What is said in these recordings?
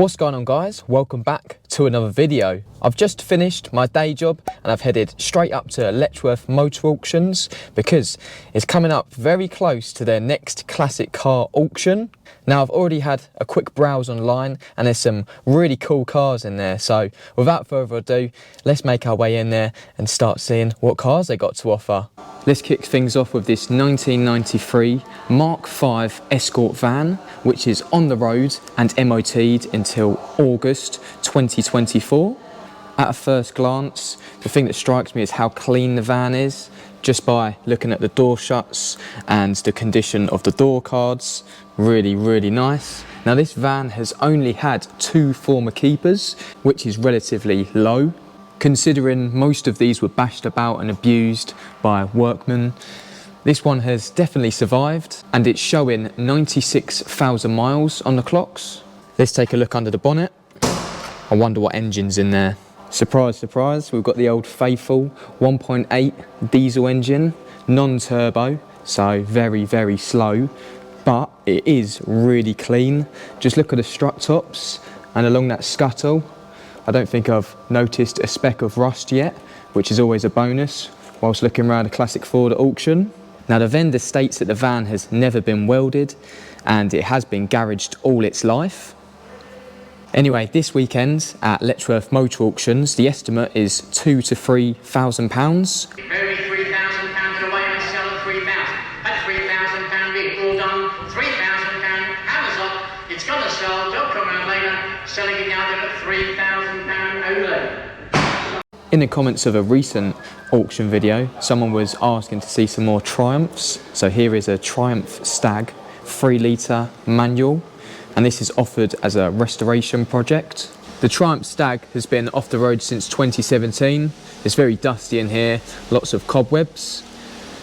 What's going on, guys? Welcome back to another video. I've just finished my day job and I've headed straight up to Letchworth Motor Auctions because it's coming up very close to their next classic car auction. Now, I've already had a quick browse online and there's some really cool cars in there. So without further ado, let's make our way in there and start seeing what cars they got to offer. Let's kick things off with this 1993 Mark V Escort van, which is on the road and MOT'd until August 2024. At a first glance, the thing that strikes me is how clean the van is, just by looking at the door shuts and the condition of the door cards. Really nice. Now, this van has only had 2 former keepers, which is relatively low, considering most of these were bashed about and abused by workmen. This one has definitely survived and it's showing 96,000 miles on the clocks. Let's take a look under the bonnet. I wonder what engine's in there. Surprise, surprise, we've got the old faithful 1.8 diesel engine, non-turbo, so very slow, but it is really clean. Just look at the strut tops and along that scuttle. I don't think I've noticed a speck of rust yet, which is always a bonus whilst looking around a classic Ford auction. Now, the vendor states that the van has never been welded and it has been garaged all its life. Anyway, this weekend at Letchworth Motor Auctions, the estimate is £2,000 to £3,000. Only £3,000 away and sell at 3,000. At £3,000 bid, all done. £3,000 hammers up. It's gonna sell. Don't come around later. Selling it now at £3,000 only. In the comments of a recent auction video, someone was asking to see some more Triumphs. So here is a Triumph Stag 3-litre manual, and this is offered as a restoration project. The Triumph Stag has been off the road since 2017. It's very dusty in here, lots of cobwebs.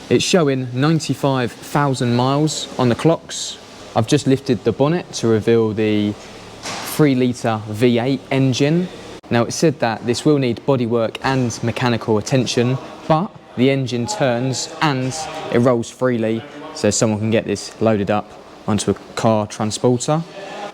It's showing 95,000 miles on the clocks. I've just lifted the bonnet to reveal the 3-litre V8 engine. Now, it said that this will need bodywork and mechanical attention, but the engine turns and it rolls freely, so someone can get this loaded up onto a car transporter.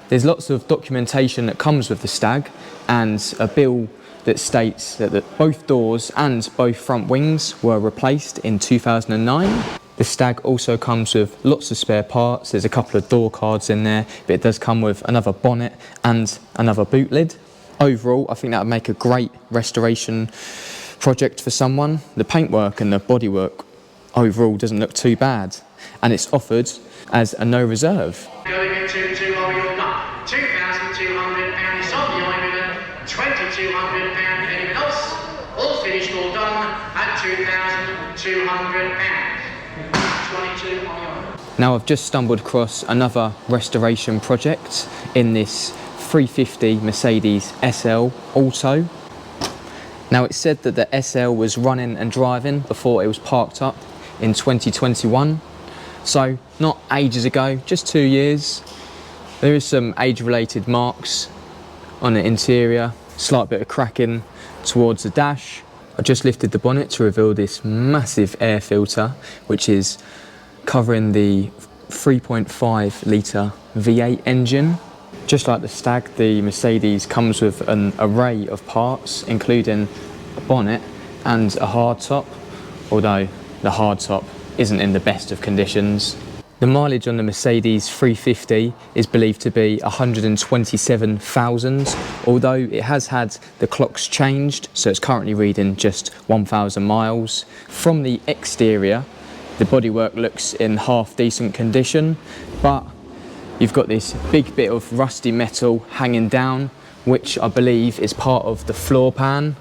There's lots of documentation that comes with the Stag and a bill that states that both doors and both front wings were replaced in 2009. The Stag also comes with lots of spare parts. There's a couple of door cards in there, but it does come with another bonnet and another boot lid. Overall, I think that would make a great restoration project for someone. The paintwork and the bodywork overall doesn't look too bad, and it's offered as a no reserve. Going into £2,200. It's on the eye with a £2,200. Anyone else? All finished, all done at £2,200. 22 on the eye. Now, I've just stumbled across another restoration project in this 350 Mercedes SL Auto. Now, it said that the SL was running and driving before it was parked up in 2021. So not ages ago, just 2 years. There is some age-related marks on the interior, slight bit of cracking towards the dash. I just lifted the bonnet to reveal this massive air filter, which is covering the 3.5 litre V8 engine. Just like the Stag, the Mercedes comes with an array of parts, including a bonnet and a hardtop, although the hardtop isn't in the best of conditions. The mileage on the Mercedes 350 is believed to be 127,000, although it has had the clocks changed, so it's currently reading just 1,000 miles. From the exterior, the bodywork looks in half decent condition, but you've got this big bit of rusty metal hanging down, which I believe is part of the floor pan,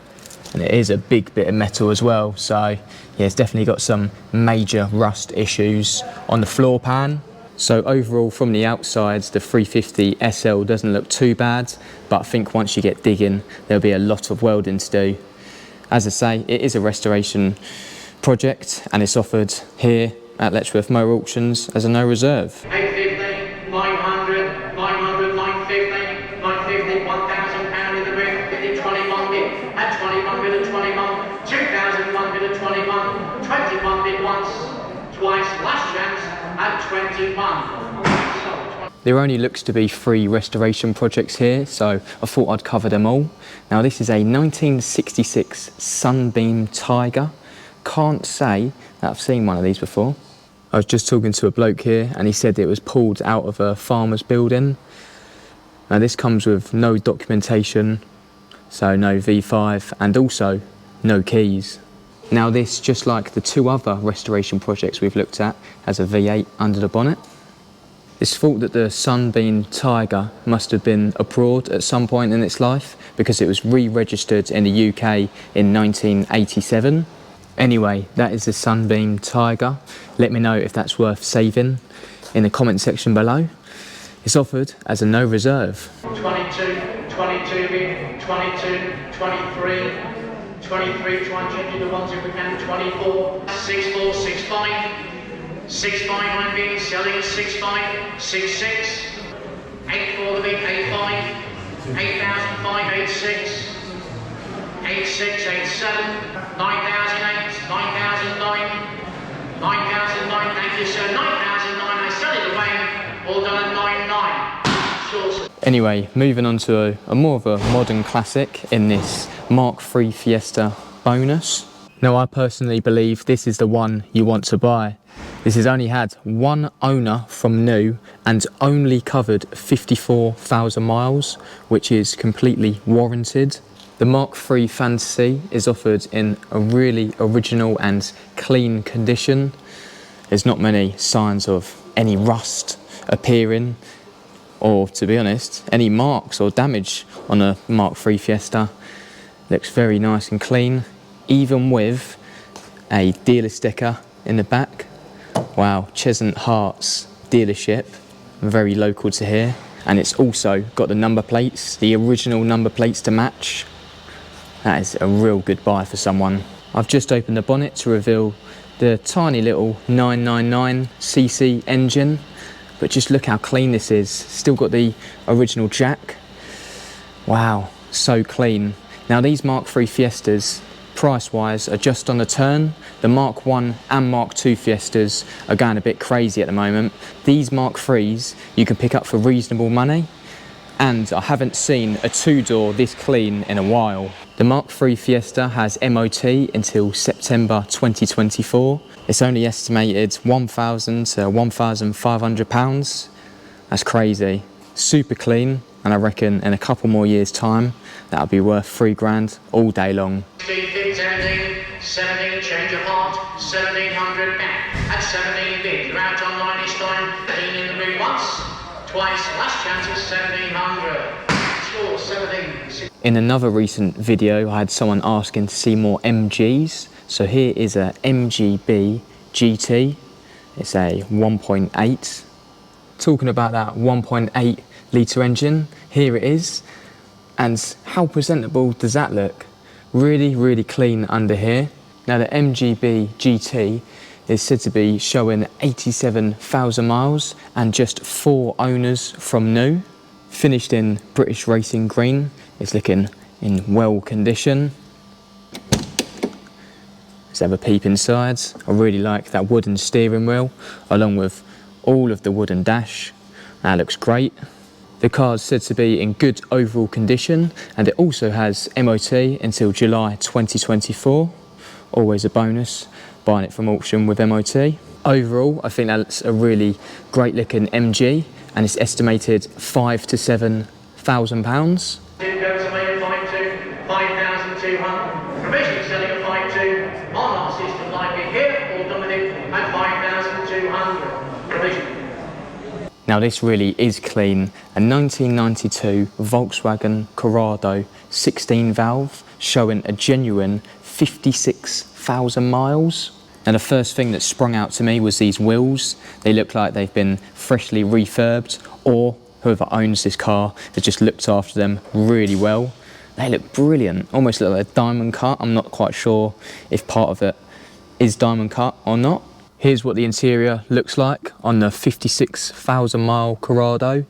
and it is a big bit of metal as well, so yeah, it's definitely got some major rust issues on the floor pan. So overall, from the outside, the 350 SL doesn't look too bad, but I think once you get digging, there'll be a lot of welding to do. As I say, it is a restoration project and it's offered here at Letchworth Motor Auctions as a no reserve. 850, 900, 900, 950, 950, £1,000 in the ring, 21 bid, at 21 bid at 21, 2,001 bid at 21, 21 bid once, twice, last chance at 21. There only looks to be 3 restoration projects here, so I thought I'd cover them all. Now this is a 1966 Sunbeam Tiger. Can't say that I've seen one of these before. I was just talking to a bloke here and he said it was pulled out of a farmer's building. Now this comes with no documentation, so no V5 and also no keys. Now this, just like the 2 other restoration projects we've looked at, has a V8 under the bonnet. It's thought that the Sunbeam Tiger must have been abroad at some point in its life because it was re-registered in the UK in 1987. Anyway, that is the Sunbeam Tiger. Let me know if that's worth saving in the comment section below. It's offered as a no reserve. 22, 22 bid, 22, 23, 23, try and check the ones if we can, 24, 64, 65, 65 I'm bidding, selling at 65, 66, 84 the bid, 85, 8,005, 86, 86, 87, 9,008, 9,009, 9,009, thank you sir, 9,009, I sell it away, all done at 9,900. Sure, sir. Anyway, moving on to a more of a modern classic in this Mk3 Fiesta bonus. Now I personally believe this is the one you want to buy. This has only had 1 owner from new and only covered 54,000 miles, which is completely warranted. The Mk3 Fantasy is offered in a really original and clean condition. There's not many signs of any rust appearing, or to be honest, any marks or damage on a Mk3 Fiesta. Looks very nice and clean, even with a dealer sticker in the back. Wow, Cheshunt Hearts dealership, very local to here. And it's also got the number plates, the original number plates to match. That is a real good buy for someone. I've just opened the bonnet to reveal the tiny little 999cc engine, but just look how clean this is. Still got the original jack. Wow, so clean. Now these Mk3 Fiestas, price-wise, are just on the turn. The Mark 1 and Mark 2 Fiestas are going a bit crazy at the moment. These Mk3s you can pick up for reasonable money, and I haven't seen a 2-door this clean in a while. The Mk3 Fiesta has MOT until September 2024. It's only estimated £1,000 to £1,500. That's crazy. Super clean, and I reckon in a couple more years' time, that'll be worth £3 all day long. 17, 17, change of heart, 1,700 back. At 17 bid, you're out online this time. 17 in the mood once, twice, last chance is 1,700. Sure, 17. In another recent video, I had someone asking to see more MGs. So here is a MGB GT. It's a 1.8. Talking about that 1.8 litre engine, here it is. And how presentable does that look? Really, really clean under here. Now the MGB GT is said to be showing 87,000 miles and just 4 owners from new. Finished in British racing green. It's looking in well condition. Let's have a peep inside. I really like that wooden steering wheel along with all of the wooden dash. That looks great. The car's said to be in good overall condition, and it also has MOT until July 2024. Always a bonus buying it from auction with MOT. Overall, I think that's a really great looking MG, and it's estimated £5,000 to £7,000. Two goes away at 5,200, 5,200. Provisionally selling at 5,200. On our system like it here, all done with it at 5,200. Provision. Now this really is clean. A 1992 Volkswagen Corrado 16 valve showing a genuine 56,000 miles. And the first thing that sprung out to me was these wheels. They look like they've been freshly refurbed, or whoever owns this car has just looked after them really well. They look brilliant, almost look like a diamond cut. I'm not quite sure if part of it is diamond cut or not. Here's what the interior looks like on the 56,000 mile Corrado.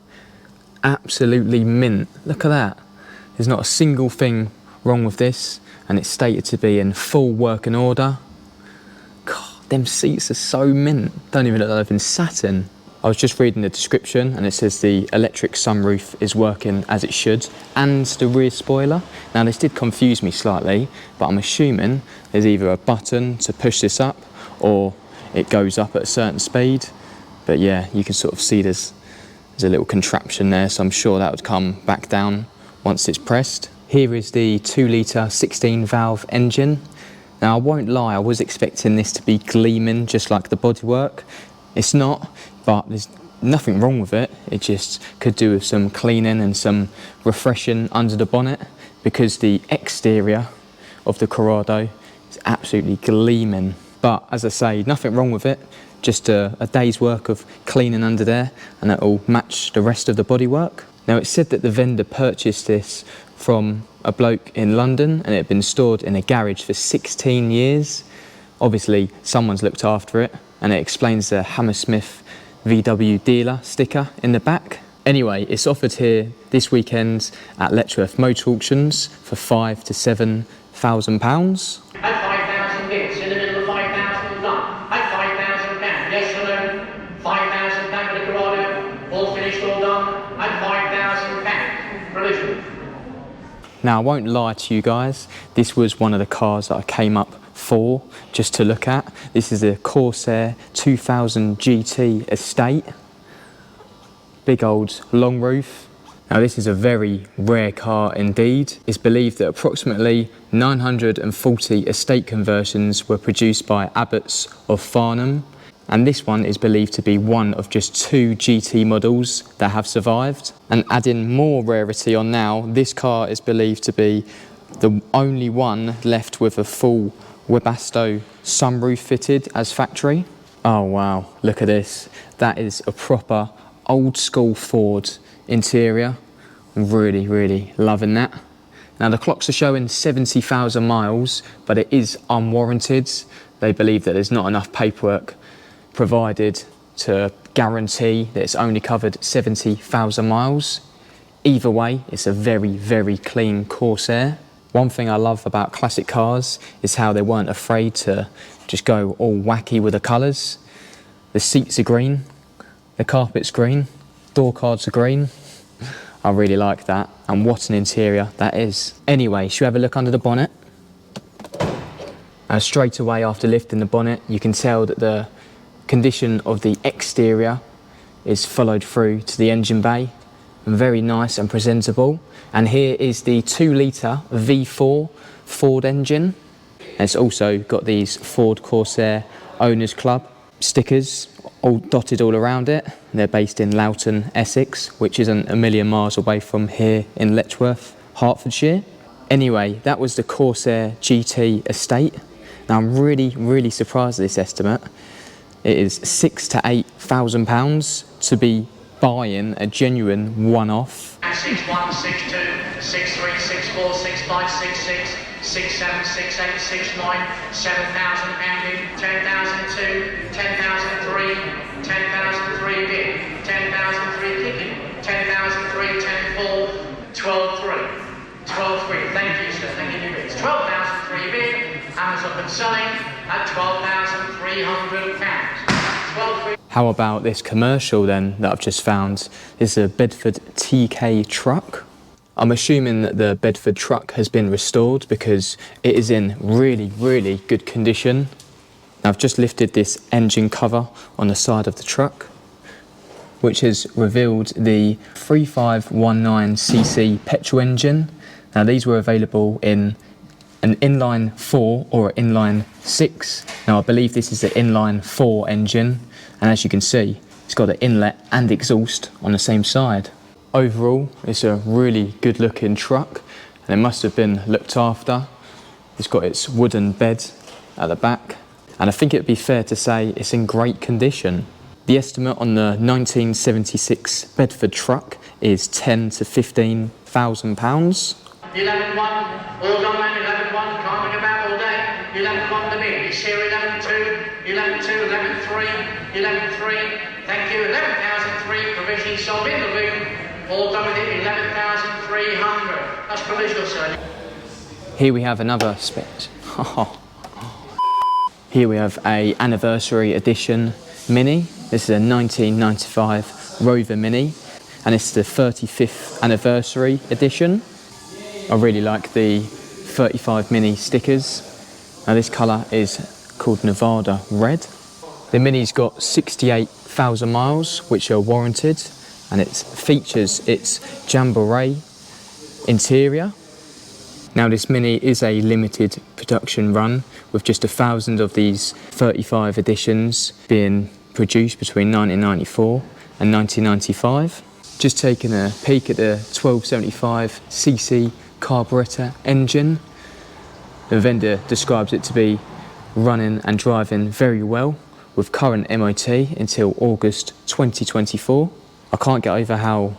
Absolutely mint. Look at that. There's not a single thing wrong with this, and it's stated to be in full working order. God, them seats are so mint. Don't even look like they've been sat in. I was just reading the description and it says the electric sunroof is working as it should, and the rear spoiler. Now this did confuse me slightly, but I'm assuming there's either a button to push this up or it goes up at a certain speed. But yeah, you can sort of see there's a little contraption there, so I'm sure that would come back down once it's pressed. Here is the 2 litre 16 valve engine. Now I won't lie, I was expecting this to be gleaming just like the bodywork. It's not, but there's nothing wrong with it. It just could do with some cleaning and some refreshing under the bonnet, because the exterior of the Corrado is absolutely gleaming. But as I say, nothing wrong with it. Just a day's work of cleaning under there and that will match the rest of the bodywork. Now it's said that the vendor purchased this from a bloke in London and it had been stored in a garage for 16 years. Obviously someone's looked after it, and it explains the Hammersmith VW dealer sticker in the back. Anyway, it's offered here this weekend at Letchworth Motor Auctions for £5,000 to £7,000. At 5,000 bits, in the middle of 5,000 done. At £5,000, yes or no? £5,000 for the Corrado, all finished, all done. At £5,000, provision. Now I won't lie to you guys, this was one of the cars that I came up for just to look at. This is a Corsair 2000 GT Estate. Big old long roof. Now this is a very rare car indeed. It's believed that approximately 940 estate conversions were produced by Abbots of Farnham, and this one is believed to be one of just 2 GT models that have survived. And adding more rarity on now, this car is believed to be the only one left with a full Webasto sunroof fitted as factory. Oh wow, look at this. That is a proper old school Ford interior. Really, really loving that. Now the clocks are showing 70,000 miles, but it is unwarranted. They believe that there's not enough paperwork provided to guarantee that it's only covered 70,000 miles. Either way, it's a very, very clean Corsair. One thing I love about classic cars is how they weren't afraid to just go all wacky with the colours. The seats are green, the carpet's green, door cards are green. I really like that, and what an interior that is. Anyway, should we have a look under the bonnet? Straight away after lifting the bonnet, you can tell that the condition of the exterior is followed through to the engine bay. Very nice and presentable. And here is the 2 litre V4 Ford engine. It's also got these Ford Corsair Owners Club stickers all dotted all around it. They're based in Loughton, Essex, which isn't a million miles away from here in Letchworth, Hertfordshire. Anyway, that was the Corsair GT Estate. Now I'm really, really surprised at this estimate. It is £6,000 to £8,000 to be buying a genuine one-off. 6162 63 64 65 66 67 68 69 £7,000 pounded 10,002 10,003 10,003 bid 10,003 kicking 10,003 10,4 12,3 12,3. Thank you, sir. Thank you. It's 12,003 bid. Amazon been selling at £12,300. 12,300. How about this commercial then that I've just found? This is a Bedford TK truck. I'm assuming that the Bedford truck has been restored because it is in really, really good condition. I've just lifted this engine cover on the side of the truck, which has revealed the 3519cc petrol engine. Now these were available in an inline 4 or an inline 6. Now I believe this is an inline 4 engine, and as you can see, it's got an inlet and exhaust on the same side. Overall, it's a really good looking truck, and it must have been looked after. It's got its wooden bed at the back, and I think it'd be fair to say it's in great condition. The estimate on the 1976 Bedford truck is £10,000 to £15,000. 11-1, all done man, 11-1, can't ring about all day. 11-1 to me, it's here 11-2, 11-2, 11-3, 11-3, thank you, 11,003, provisionally sold in the room, all done with it, 11,300. That's provisional, sir. Here we have another spec. Here we have a anniversary edition Mini. This is a 1995 Rover Mini, and it's the 35th anniversary edition. I really like the 35 Mini stickers. Now this colour is called Nevada Red. The Mini's got 68,000 miles, which are warranted, and it features its Jamboree interior. Now this Mini is a limited production run, with just 1,000 of these 35 editions being produced between 1994 and 1995. Just taking a peek at the 1275cc carburettor engine. The vendor describes it to be running and driving very well, with current MOT until August 2024. I can't get over how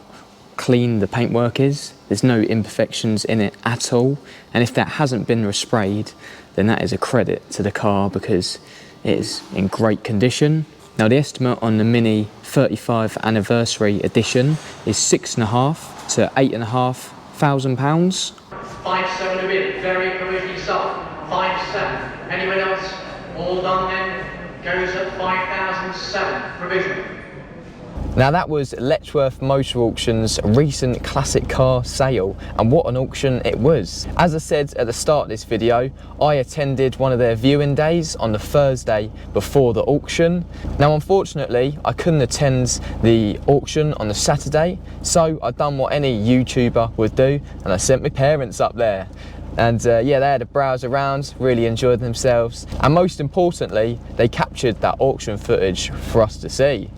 clean the paintwork is. There's no imperfections in it at all, and if that hasn't been resprayed, then that is a credit to the car because it is in great condition. Now the estimate on the Mini 35 anniversary edition is £6,500 to £8,500. 5.7 a bit, very provisionally sold. 5.7. Anyone else? All done then? Goes at 5,007 provisional. Now that was Letchworth Motor Auctions' recent classic car sale, and what an auction it was. As I said at the start of this video, I attended one of their viewing days on the Thursday before the auction. Now unfortunately I couldn't attend the auction on the Saturday, so I done what any YouTuber would do, and I sent my parents up there. And yeah, they had a browse around, really enjoyed themselves, and most importantly they captured that auction footage for us to see.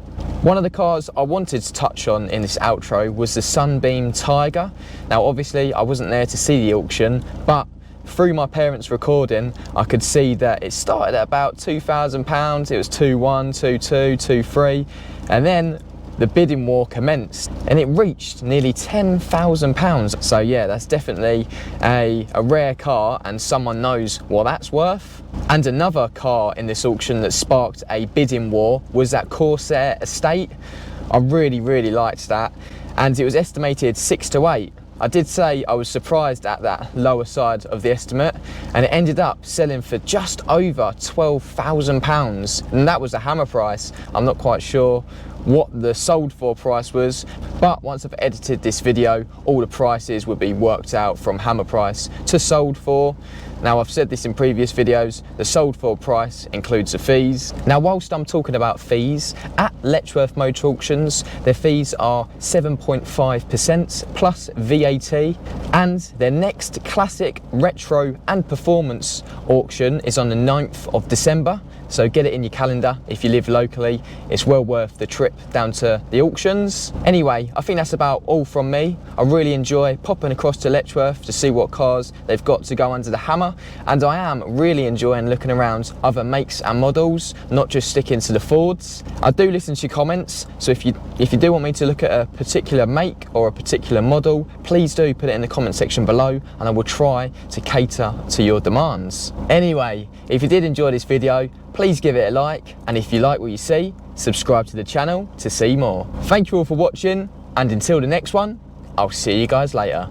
One of the cars I wanted to touch on in this outro was the Sunbeam Tiger. Now obviously I wasn't there to see the auction, but through my parents' recording I could see that it started at about £2,000, it was 2,1, 2,2, 2,3, and then the bidding war commenced and it reached nearly £10,000. So yeah, that's definitely a rare car, and someone knows what that's worth. And another car in this auction that sparked a bidding war was that Corsair Estate. I really liked that, and it was estimated 6 to 8. I did say I was surprised at that lower side of the estimate, and it ended up selling for just over £12,000, and that was a hammer price. I'm not quite sure what the sold for price was, but once I've edited this video, all the prices will be worked out from hammer price to sold for. Now I've said this in previous videos, the sold for price includes the fees. Now whilst I'm talking about fees, at Letchworth Motor Auctions, their fees are 7.5% plus VAT, and their next classic, retro and performance auction is on the 9th of December. So get it in your calendar if you live locally. It's well worth the trip down to the auctions. Anyway, I think that's about all from me. I really enjoy popping across to Letchworth to see what cars they've got to go under the hammer, and I am really enjoying looking around other makes and models, not just sticking to the Fords. I do listen to your comments, so if you do want me to look at a particular make or a particular model, please do put it in the comment section below, and I will try to cater to your demands. Anyway, if you did enjoy this video, please give it a like, and if you like what you see, subscribe to the channel to see more. Thank you all for watching, and until the next one, I'll see you guys later.